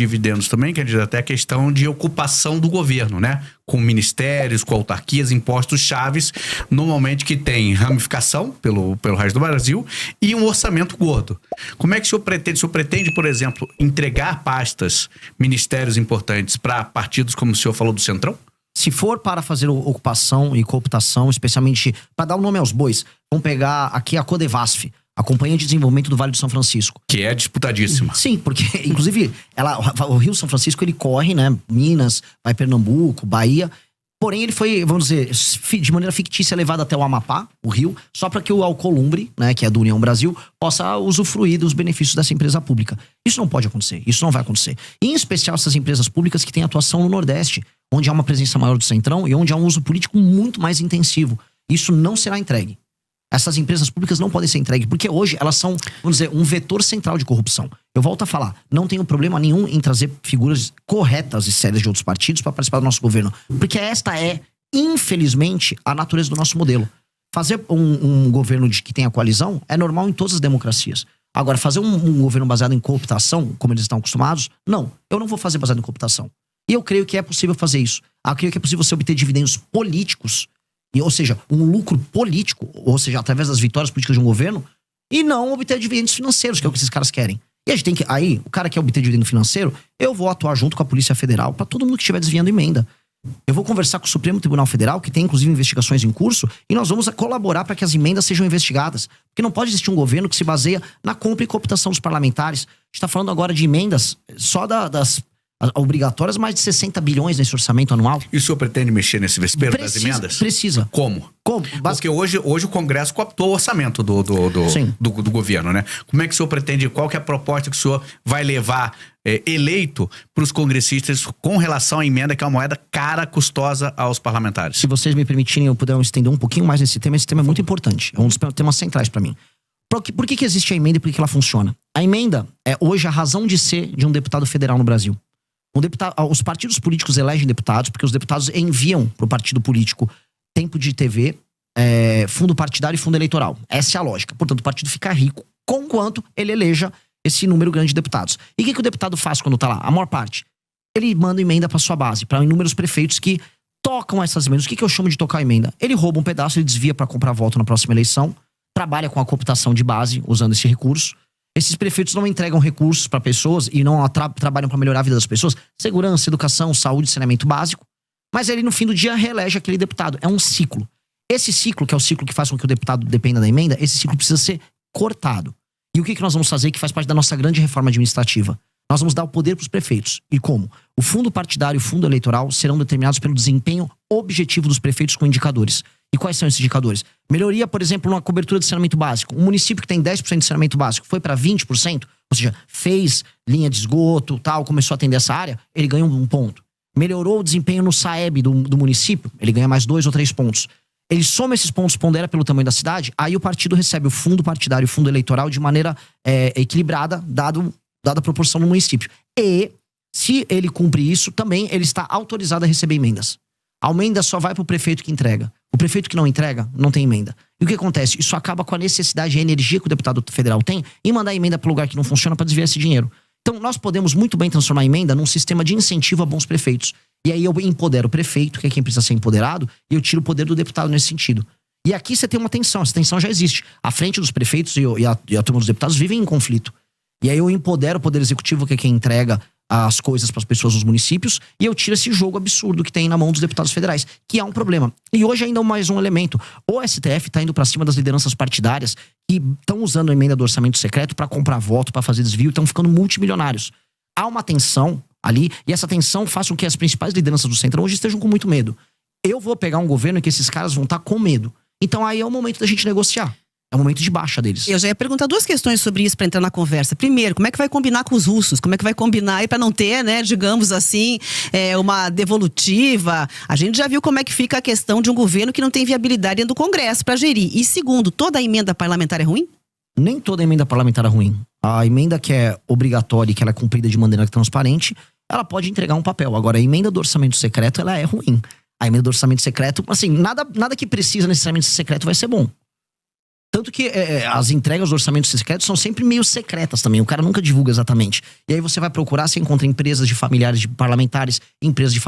dividendos também, quer dizer, até a questão de ocupação do governo, né? Com ministérios, com autarquias, impostos chaves, normalmente que tem ramificação pelo resto do Brasil e um orçamento gordo. Como é que o senhor pretende? O senhor pretende, por exemplo, entregar pastas, ministérios importantes para partidos, como o senhor falou, do Centrão? Se for para fazer ocupação e cooptação, especialmente para dar o nome aos bois, vamos pegar aqui a Codevasf, a Companhia de Desenvolvimento do Vale do São Francisco. Que é disputadíssima. Sim, porque, inclusive, o Rio São Francisco, ele corre, né? Minas, vai Pernambuco, Bahia. Porém, ele foi, vamos dizer, de maneira fictícia levado até o Amapá, o Rio, só para que o Alcolumbre, né, que é do União Brasil, possa usufruir dos benefícios dessa empresa pública. Isso não pode acontecer, isso não vai acontecer. E, em especial, essas empresas públicas que têm atuação no Nordeste, onde há uma presença maior do Centrão e onde há um uso político muito mais intensivo. Isso não será entregue. Essas empresas públicas não podem ser entregues, porque hoje elas são, vamos dizer, um vetor central de corrupção. Eu volto a falar, não tenho problema nenhum em trazer figuras corretas e sérias de outros partidos para participar do nosso governo. Porque esta é, infelizmente, a natureza do nosso modelo. Fazer um governo que tenha coalizão é normal em todas as democracias. Agora, fazer um governo baseado em cooptação, como eles estão acostumados, não. Eu não vou fazer baseado em cooptação. E eu creio que é possível fazer isso. Eu creio que é possível você obter dividendos políticos, ou seja, um lucro político, ou seja, através das vitórias políticas de um governo, e não obter dividendos financeiros, que é o que esses caras querem. E a gente tem que, aí, o cara quer obter dividendo financeiro, eu vou atuar junto com a Polícia Federal para todo mundo que estiver desviando emenda. Eu vou conversar com o Supremo Tribunal Federal, que tem inclusive investigações em curso, e nós vamos colaborar para que as emendas sejam investigadas. Porque não pode existir um governo que se baseia na compra e cooptação dos parlamentares. A gente está falando agora de emendas só das obrigatórias, mais de 60 bilhões nesse orçamento anual. E o senhor pretende mexer nesse vespeiro das emendas? Precisa. Como? Porque hoje o Congresso cooptou o orçamento do governo, né? Como é que o senhor pretende, qual que é a proposta que o senhor vai levar eleito para os congressistas com relação à emenda, que é uma moeda cara, custosa aos parlamentares? Se vocês me permitirem, eu puder estender um pouquinho mais nesse tema. Esse tema é muito importante. É um dos temas centrais para mim. Por que existe a emenda e por que ela funciona? A emenda é hoje a razão de ser de um deputado federal no Brasil. Os partidos políticos elegem deputados porque os deputados enviam para o partido político tempo de TV, fundo partidário e fundo eleitoral. Essa é a lógica. Portanto, o partido fica rico conquanto ele eleja esse número grande de deputados. E o que o deputado faz quando está lá? A maior parte. Ele manda emenda para sua base, para inúmeros prefeitos que tocam essas emendas. O que eu chamo de tocar emenda? Ele rouba um pedaço, ele desvia para comprar voto na próxima eleição, trabalha com a cooptação de base usando esse recurso. Esses prefeitos não entregam recursos para pessoas e não trabalham para melhorar a vida das pessoas. Segurança, educação, saúde, saneamento básico. Mas ele, no fim do dia, reelege aquele deputado. É um ciclo. Esse ciclo, que é o ciclo que faz com que o deputado dependa da emenda, esse ciclo precisa ser cortado. E o que nós vamos fazer, que faz parte da nossa grande reforma administrativa? Nós vamos dar o poder para os prefeitos. E como? O fundo partidário e o fundo eleitoral serão determinados pelo desempenho objetivo dos prefeitos com indicadores. E quais são esses indicadores? Melhoria, por exemplo, na cobertura de saneamento básico. Um município que tem 10% de saneamento básico foi para 20%, ou seja, fez linha de esgoto, tal, começou a atender essa área, ele ganha um ponto. Melhorou o desempenho no SAEB do município, ele ganha mais 2 ou 3 pontos. Ele soma esses pontos, pondera pelo tamanho da cidade, aí o partido recebe o fundo partidário e o fundo eleitoral de maneira equilibrada, dada a proporção no município. E, se ele cumpre isso, também ele está autorizado a receber emendas. A emenda só vai para o prefeito que entrega. O prefeito que não entrega, não tem emenda. E o que acontece? Isso acaba com a necessidade e a energia que o deputado federal tem em mandar a emenda para o lugar que não funciona para desviar esse dinheiro. Então, nós podemos muito bem transformar a emenda num sistema de incentivo a bons prefeitos. E aí eu empodero o prefeito, que é quem precisa ser empoderado, e eu tiro o poder do deputado nesse sentido. E aqui você tem uma tensão, essa tensão já existe. A frente dos prefeitos e a turma dos deputados vivem em conflito. E aí eu empodero o poder executivo, que é quem entrega as coisas para as pessoas nos municípios, e eu tiro esse jogo absurdo que tem na mão dos deputados federais, que é um problema. E hoje ainda mais um elemento. O STF está indo para cima das lideranças partidárias que estão usando a emenda do orçamento secreto para comprar voto, para fazer desvio, estão ficando multimilionários. Há uma tensão ali, e essa tensão faz com que as principais lideranças do Centrão hoje estejam com muito medo. Eu vou pegar um governo em que esses caras vão estar com medo. Então aí é o momento da gente negociar. É o momento de baixa deles. Eu já ia perguntar 2 questões sobre isso para entrar na conversa. Primeiro, como é que vai combinar com os russos? Como é que vai combinar aí para não ter, né, digamos assim, uma devolutiva? A gente já viu como é que fica a questão de um governo que não tem viabilidade dentro do Congresso para gerir. E segundo, toda a emenda parlamentar é ruim? Nem toda emenda parlamentar é ruim. A emenda que é obrigatória e que ela é cumprida de maneira transparente, ela pode entregar um papel. Agora, a emenda do orçamento secreto, ela é ruim. A emenda do orçamento secreto, assim, nada que precisa necessariamente ser secreto vai ser bom. Tanto que as entregas do orçamento secreto são sempre meio secretas também. O cara nunca divulga exatamente. E aí você vai procurar, você encontra empresas de familiares de parlamentares, empresas de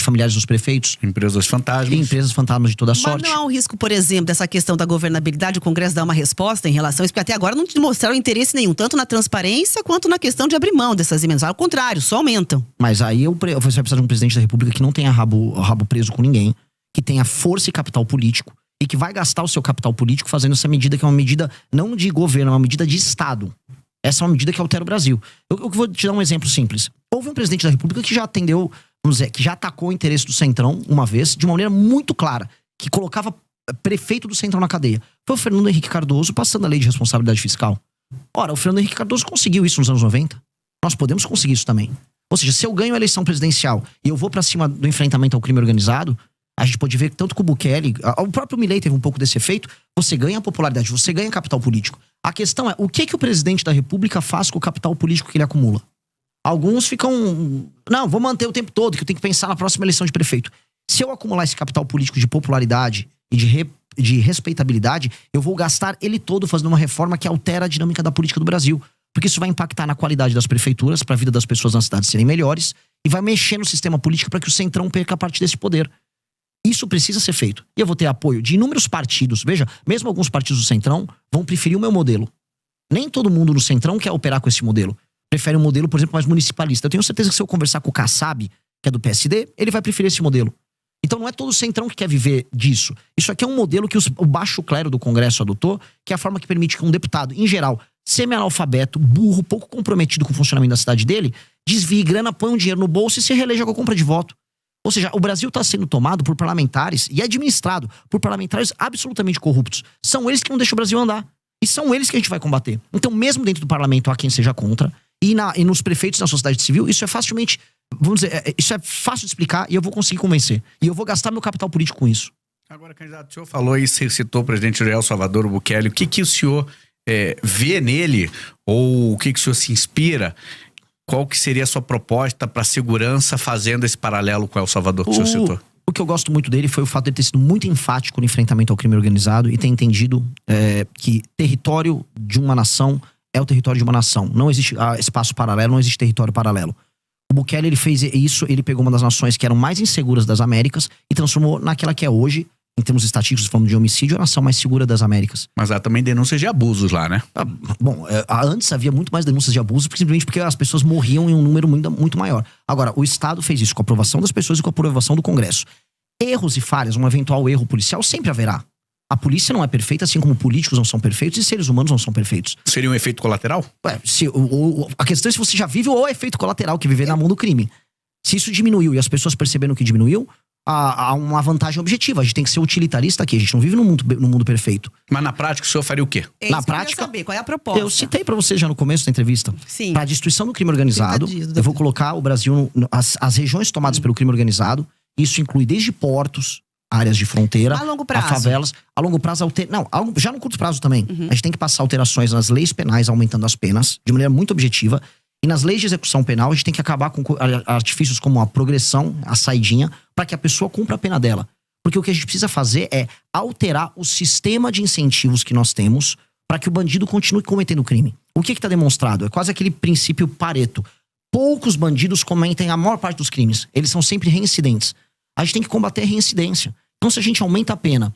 familiares dos prefeitos. Empresas fantasmas. E empresas fantasmas de toda Mas sorte. não há um risco, por exemplo, dessa questão da governabilidade, o Congresso dar uma resposta em relação a isso, porque até agora não mostraram interesse nenhum, tanto na transparência quanto na questão de abrir mão dessas emendas. Ao contrário, só aumentam. Mas aí você vai precisar de um presidente da República que não tenha rabo preso com ninguém, que tenha força e capital político, e que vai gastar o seu capital político fazendo essa medida, que é uma medida não de governo, é uma medida de Estado. Essa é uma medida que altera o Brasil. Eu vou te dar um exemplo simples. Houve um presidente da República que já atendeu, vamos dizer, que já atacou o interesse do Centrão uma vez, de uma maneira muito clara, que colocava prefeito do Centrão na cadeia. Foi o Fernando Henrique Cardoso passando a lei de responsabilidade fiscal. Ora, o Fernando Henrique Cardoso conseguiu isso nos anos 90. Nós podemos conseguir isso também. Ou seja, se eu ganho a eleição presidencial e eu vou pra cima do enfrentamento ao crime organizado, a gente pode ver que tanto com o Bukele, o próprio Milei teve um pouco desse efeito, você ganha popularidade, você ganha capital político. A questão é, o que o presidente da República faz com o capital político que ele acumula? Alguns ficam, não, vou manter o tempo todo, que eu tenho que pensar na próxima eleição de prefeito. Se eu acumular esse capital político de popularidade e de respeitabilidade, eu vou gastar ele todo fazendo uma reforma que altera a dinâmica da política do Brasil. Porque isso vai impactar na qualidade das prefeituras, para a vida das pessoas nas cidades serem melhores, e vai mexer no sistema político para que o Centrão perca parte desse poder. Isso precisa ser feito. E eu vou ter apoio de inúmeros partidos. Veja, mesmo alguns partidos do Centrão vão preferir o meu modelo. Nem todo mundo no Centrão quer operar com esse modelo. Prefere um modelo, por exemplo, mais municipalista. Eu tenho certeza que se eu conversar com o Kassab, que é do PSD, ele vai preferir esse modelo. Então não é todo o Centrão que quer viver disso. Isso aqui é um modelo que o baixo clero do Congresso adotou, que é a forma que permite que um deputado, em geral, semi-analfabeto, burro, pouco comprometido com o funcionamento da cidade dele, desvie grana, põe um dinheiro no bolso e se reeleja com a compra de voto. Ou seja, o Brasil está sendo tomado por parlamentares e administrado por parlamentares absolutamente corruptos. São eles que não deixam o Brasil andar. E são eles que a gente vai combater. Então, mesmo dentro do parlamento, há quem seja contra. E nos prefeitos na sociedade civil, isso é facilmente, vamos dizer, isso é fácil de explicar e eu vou conseguir convencer. E eu vou gastar meu capital político com isso. Agora, candidato, o senhor falou e citou o presidente de El Salvador, o Bukele. O que o senhor vê nele? Ou o que o senhor se inspira? Qual que seria a sua proposta para a segurança fazendo esse paralelo com El Salvador que o senhor citou? O que eu gosto muito dele foi o fato de ele ter sido muito enfático no enfrentamento ao crime organizado e ter entendido que território de uma nação é o território de uma nação. Não existe espaço paralelo, não existe território paralelo. O Bukele, ele fez isso, ele pegou uma das nações que eram mais inseguras das Américas e transformou naquela que é hoje, em termos estatísticos, falando de homicídio, a nação mais segura das Américas. Mas há também denúncias de abusos lá, né? Bom, antes havia muito mais denúncias de abuso, simplesmente porque as pessoas morriam em um número muito maior. Agora, o Estado fez isso com a aprovação das pessoas e com a aprovação do Congresso. Erros e falhas, um eventual erro policial, sempre haverá. A polícia não é perfeita, assim como políticos não são perfeitos e seres humanos não são perfeitos. Seria um efeito colateral? A questão é se você já vive ou é efeito colateral, que viver na mão do crime. Se isso diminuiu e as pessoas perceberam que diminuiu, há uma vantagem objetiva. A gente tem que ser utilitarista aqui. A gente não vive no mundo perfeito. Mas na prática o senhor faria o quê? Na prática, saber, qual é a proposta? Eu citei pra você já no começo da entrevista. Sim. Para a destruição do crime organizado, eu vou colocar o Brasil, as regiões tomadas pelo crime organizado. Isso inclui desde portos, áreas de fronteira, a longo prazo, a favelas. A longo prazo, já no curto prazo também. A gente tem que passar alterações nas leis penais, aumentando as penas, de maneira muito objetiva. E nas leis de execução penal, a gente tem que acabar com artifícios como a progressão, a saidinha, para que a pessoa cumpra a pena dela. Porque o que a gente precisa fazer é alterar o sistema de incentivos que nós temos para que o bandido continue cometendo crime. O que está demonstrado? É quase aquele princípio Pareto. Poucos bandidos cometem a maior parte dos crimes. Eles são sempre reincidentes. A gente tem que combater a reincidência. Então, se a gente aumenta a pena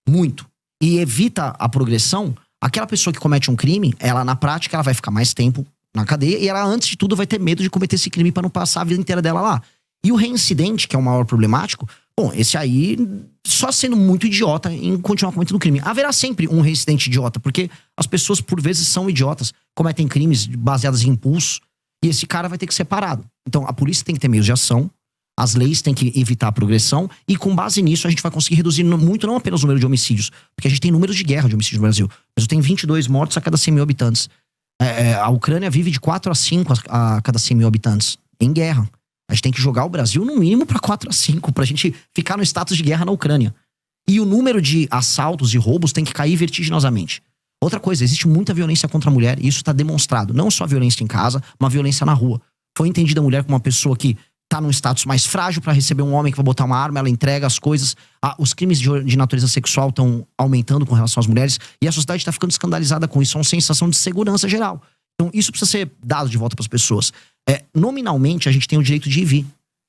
muito e evita a progressão, aquela pessoa que comete um crime, ela na prática ela vai ficar mais tempo na cadeia e ela, antes de tudo, vai ter medo de cometer esse crime para não passar a vida inteira dela lá. E o reincidente, que é o maior problemático, bom, esse aí só sendo muito idiota em continuar cometendo crime. Haverá sempre um reincidente idiota, porque as pessoas, por vezes, são idiotas, cometem crimes baseados em impulso, e esse cara vai ter que ser parado. Então, a polícia tem que ter meios de ação, as leis têm que evitar a progressão, e com base nisso a gente vai conseguir reduzir muito, não apenas o número de homicídios, porque a gente tem números de guerra de homicídios no Brasil, mas tem 22 mortos a cada 100 mil habitantes. A Ucrânia vive de 4 a 5 a cada 100 mil habitantes, em guerra. A gente tem que jogar o Brasil no mínimo para 4 a 5, pra gente ficar no status de guerra na Ucrânia. E o número de assaltos e roubos tem que cair vertiginosamente. Outra coisa, existe muita violência contra a mulher, e isso está demonstrado. Não só violência em casa, uma violência na rua. Foi entendida a mulher como uma pessoa que tá num status mais frágil para receber um homem que vai botar uma arma, ela entrega as coisas. Os crimes de natureza sexual estão aumentando com relação às mulheres e a sociedade está ficando escandalizada com isso. É uma sensação de segurança geral. Então isso precisa ser dado de volta para as pessoas. Nominalmente, a gente tem o direito de ir e vir.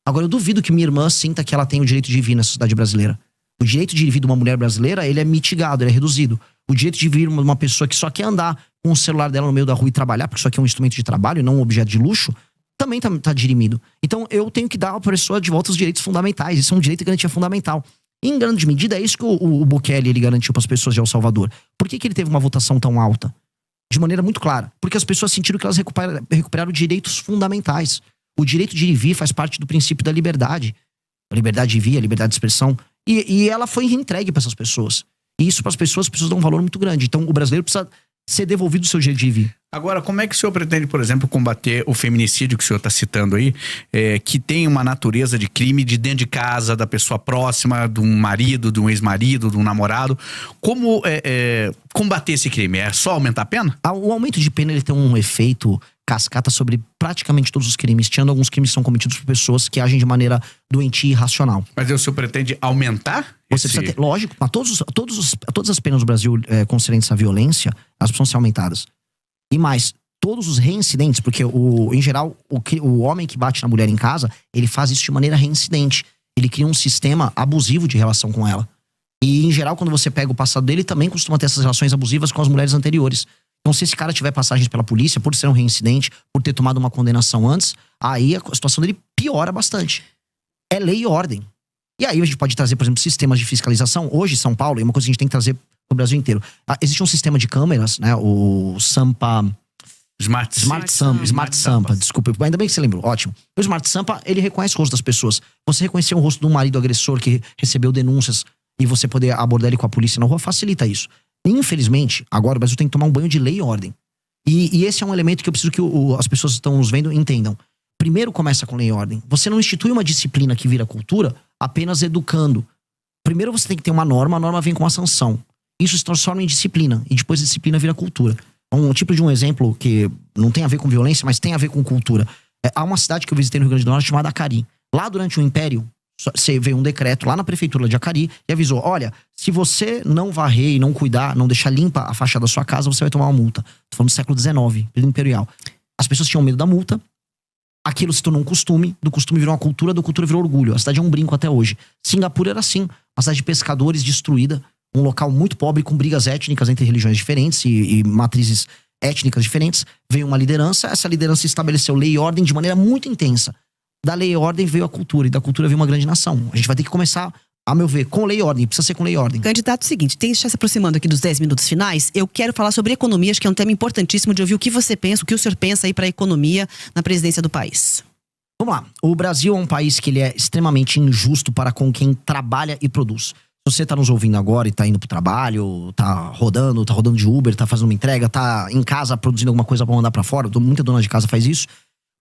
Agora, eu duvido que minha irmã sinta que ela tem o direito de ir e vir na sociedade brasileira. O direito de ir e vir de uma mulher brasileira, ele é mitigado, ele é reduzido. O direito de vir uma pessoa que só quer andar com o celular dela no meio da rua e trabalhar, porque isso aqui é um instrumento de trabalho e não um objeto de luxo, também tá dirimido. Então, eu tenho que dar à pessoa de volta os direitos fundamentais. Isso é um direito de garantia fundamental. Em grande medida, é isso que o Bukele ele garantiu para as pessoas de El Salvador. Por que ele teve uma votação tão alta? De maneira muito clara. Porque as pessoas sentiram que elas recuperaram direitos fundamentais. O direito de ir e vir faz parte do princípio da liberdade. A liberdade de vir, a liberdade de expressão. E ela foi entregue para essas pessoas. E isso para as pessoas dão um valor muito grande. Então, o brasileiro precisa ser devolvido o seu direito de ir e vir. Agora, como é que o senhor pretende, por exemplo, combater o feminicídio que o senhor está citando aí, que tem uma natureza de crime de dentro de casa, da pessoa próxima, de um marido, de um ex-marido, de um namorado? Como combater esse crime? É só aumentar a pena? O aumento de pena ele tem um efeito cascata sobre praticamente todos os crimes. Tirando alguns crimes que são cometidos por pessoas que agem de maneira doentia e irracional. Mas o senhor pretende aumentar? Você precisa ter, lógico, mas todas as penas no Brasil concernentes à violência, elas precisam ser aumentadas. E mais, todos os reincidentes, porque em geral, o homem que bate na mulher em casa, ele faz isso de maneira reincidente. Ele cria um sistema abusivo de relação com ela. E, em geral, quando você pega o passado dele, também costuma ter essas relações abusivas com as mulheres anteriores. Então, se esse cara tiver passagens pela polícia, por ser um reincidente, por ter tomado uma condenação antes, aí a situação dele piora bastante. É lei e ordem. E aí a gente pode trazer, por exemplo, sistemas de fiscalização. Hoje, São Paulo, é uma coisa que a gente tem que trazer pro Brasil inteiro. Existe um sistema de câmeras, né? O Sampa... Smart Sampa, desculpa. Ainda bem que você lembrou, ótimo. O Smart Sampa, ele reconhece o rosto das pessoas. Você reconhecer o rosto de um marido agressor que recebeu denúncias e você poder abordar ele com a polícia na rua, facilita isso. Infelizmente, agora o Brasil tem que tomar um banho de lei e ordem. E esse é um elemento que eu preciso que as pessoas que estão nos vendo entendam. Primeiro começa com lei e ordem. Você não institui uma disciplina que vira cultura apenas educando. Primeiro você tem que ter uma norma, a norma vem com a sanção. Isso se transforma em disciplina, e depois a disciplina vira cultura. Um tipo de um exemplo que não tem a ver com violência, mas tem a ver com cultura. Há uma cidade que eu visitei no Rio Grande do Norte chamada Acari. Lá durante o Império, você veio um decreto lá na prefeitura de Acari e avisou, olha, se você não varrer e não cuidar, não deixar limpa a fachada da sua casa, você vai tomar uma multa. Tô falando do século XIX, período imperial. As pessoas tinham medo da multa, aquilo se tornou um costume, do costume virou uma cultura, da cultura virou orgulho. A cidade é um brinco até hoje. Singapura era assim, uma cidade de pescadores destruída, um local muito pobre com brigas étnicas entre religiões diferentes e matrizes étnicas diferentes. Veio uma liderança, essa liderança estabeleceu lei e ordem de maneira muito intensa. Da lei e ordem veio a cultura, e da cultura veio uma grande nação. A gente vai ter que começar, a meu ver, com lei e ordem. Precisa ser com lei e ordem. Candidato, seguinte, tem que estar se aproximando aqui dos 10 minutos finais. Eu quero falar sobre economia, acho que é um tema importantíssimo de ouvir o que você pensa, o que o senhor pensa aí para a economia na presidência do país. Vamos lá. O Brasil é um país que ele é extremamente injusto para com quem trabalha e produz. Se você tá nos ouvindo agora e tá indo pro trabalho, tá rodando de Uber, tá fazendo uma entrega, tá em casa produzindo alguma coisa pra mandar pra fora, muita dona de casa faz isso.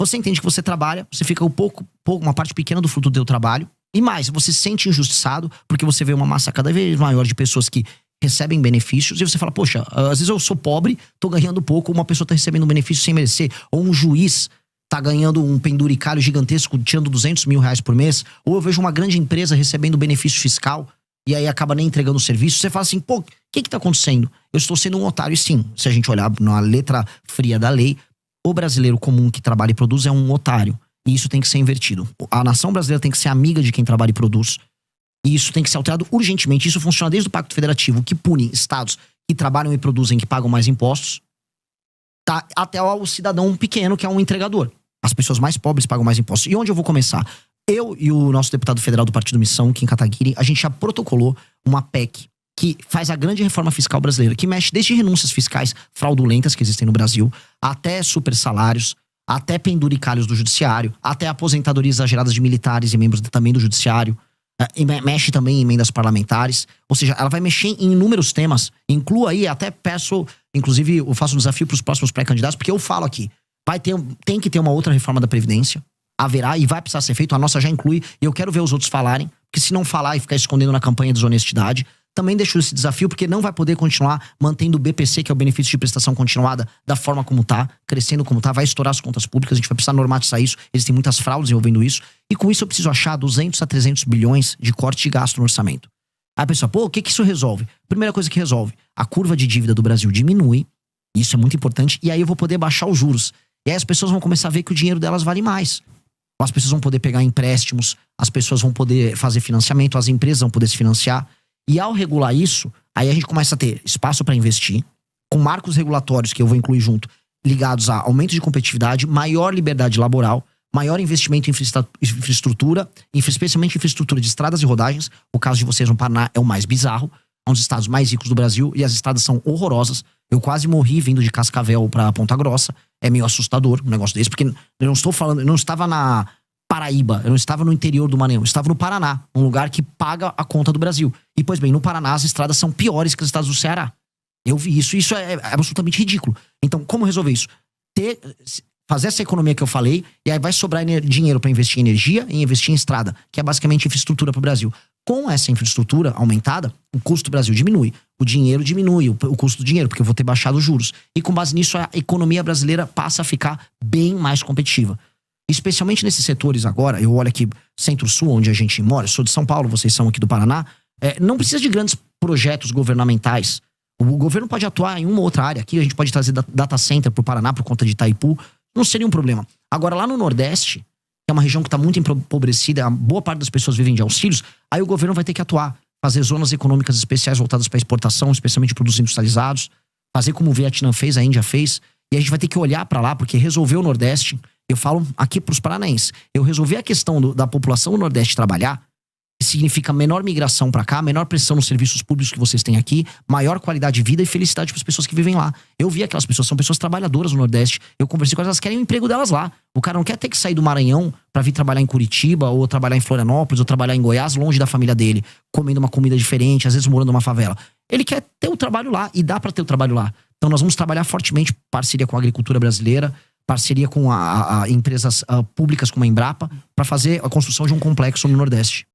Você entende que você trabalha, você fica uma parte pequena do fruto do seu trabalho. E mais, você se sente injustiçado porque você vê uma massa cada vez maior de pessoas que recebem benefícios e você fala, poxa, às vezes eu sou pobre, tô ganhando pouco, uma pessoa tá recebendo um benefício sem merecer. Ou um juiz tá ganhando um penduricalho gigantesco, tirando 200 mil reais por mês. Ou eu vejo uma grande empresa recebendo benefício fiscal e aí acaba nem entregando o serviço. Você fala assim, pô, o que tá acontecendo? Eu estou sendo um otário. E sim, se a gente olhar na letra fria da lei, o brasileiro comum que trabalha e produz é um otário. E isso tem que ser invertido. A nação brasileira tem que ser amiga de quem trabalha e produz. E isso tem que ser alterado urgentemente. Isso funciona desde o Pacto Federativo, que pune estados que trabalham e produzem, que pagam mais impostos, tá, até o cidadão pequeno, que é um entregador. As pessoas mais pobres pagam mais impostos. E onde eu vou começar? Eu e o nosso deputado federal do Partido Missão, Kim Kataguiri, a gente já protocolou uma PEC que faz a grande reforma fiscal brasileira, que mexe desde renúncias fiscais fraudulentas que existem no Brasil, até super salários, até penduricalhos do judiciário, até aposentadorias exageradas de militares e membros também do judiciário, mexe também em emendas parlamentares, ou seja, ela vai mexer em inúmeros temas, inclua aí, até peço, inclusive eu faço um desafio para os próximos pré-candidatos, porque eu falo aqui, tem que ter uma outra reforma da Previdência, haverá e vai precisar ser feito, a nossa já inclui, e eu quero ver os outros falarem, porque se não falar e ficar escondendo na campanha de desonestidade, também deixou esse desafio, porque não vai poder continuar mantendo o BPC, que é o benefício de prestação continuada, da forma como tá, crescendo como tá, vai estourar as contas públicas, a gente vai precisar normatizar isso, existem muitas fraudes envolvendo isso, e com isso eu preciso achar 200 a 300 bilhões de corte de gasto no orçamento. Aí a pessoa, pô, o que isso resolve? Primeira coisa que resolve, a curva de dívida do Brasil diminui, isso é muito importante, e aí eu vou poder baixar os juros. E aí as pessoas vão começar a ver que o dinheiro delas vale mais. As pessoas vão poder pegar empréstimos, as pessoas vão poder fazer financiamento, as empresas vão poder se financiar. E ao regular isso, aí a gente começa a ter espaço para investir, com marcos regulatórios que eu vou incluir junto, ligados a aumento de competitividade, maior liberdade laboral, maior investimento em infraestrutura, especialmente infraestrutura de estradas e rodagens. O caso de vocês no Paraná é o mais bizarro, é um dos estados mais ricos do Brasil e as estradas são horrorosas. Eu quase morri vindo de Cascavel para Ponta Grossa. É meio assustador um negócio desse, porque eu não estou falando, eu não estava na Paraíba, eu não estava no interior do Maranhão, eu estava no Paraná, um lugar que paga a conta do Brasil. E, pois bem, no Paraná as estradas são piores que as estradas do Ceará. Eu vi isso, e isso é absolutamente ridículo. Então, como resolver isso? Fazer essa economia que eu falei, e aí vai sobrar dinheiro para investir em energia e investir em estrada, que é basicamente infraestrutura para o Brasil. Com essa infraestrutura aumentada, o custo do Brasil diminui, o dinheiro diminui, o custo do dinheiro, porque eu vou ter baixado os juros. E com base nisso, a economia brasileira passa a ficar bem mais competitiva. Especialmente nesses setores agora, eu olho aqui Centro-Sul, onde a gente mora, eu sou de São Paulo, vocês são aqui do Paraná, não precisa de grandes projetos governamentais. O governo pode atuar em uma ou outra área. Aqui a gente pode trazer data center pro Paraná por conta de Itaipu, não seria um problema. Agora lá no Nordeste, que é uma região que está muito empobrecida, a boa parte das pessoas vivem de auxílios, aí o governo vai ter que atuar, fazer zonas econômicas especiais voltadas para exportação, especialmente de produtos industrializados, fazer como o Vietnã fez, a Índia fez, e a gente vai ter que olhar para lá, porque resolver o Nordeste, eu falo aqui para os paranaenses, eu resolvi a questão da população do Nordeste trabalhar, que significa menor migração para cá, menor pressão nos serviços públicos que vocês têm aqui, maior qualidade de vida e felicidade para as pessoas que vivem lá. Eu vi aquelas pessoas, são pessoas trabalhadoras no Nordeste, eu conversei com elas, querem o emprego delas lá. O cara não quer ter que sair do Maranhão para vir trabalhar em Curitiba, ou trabalhar em Florianópolis, ou trabalhar em Goiás, longe da família dele, comendo uma comida diferente, às vezes morando numa favela. Ele quer ter o trabalho lá, e dá para ter o trabalho lá. Então nós vamos trabalhar fortemente, parceria com a agricultura brasileira, parceria com empresas públicas como a Embrapa, para fazer a construção de um complexo no Nordeste.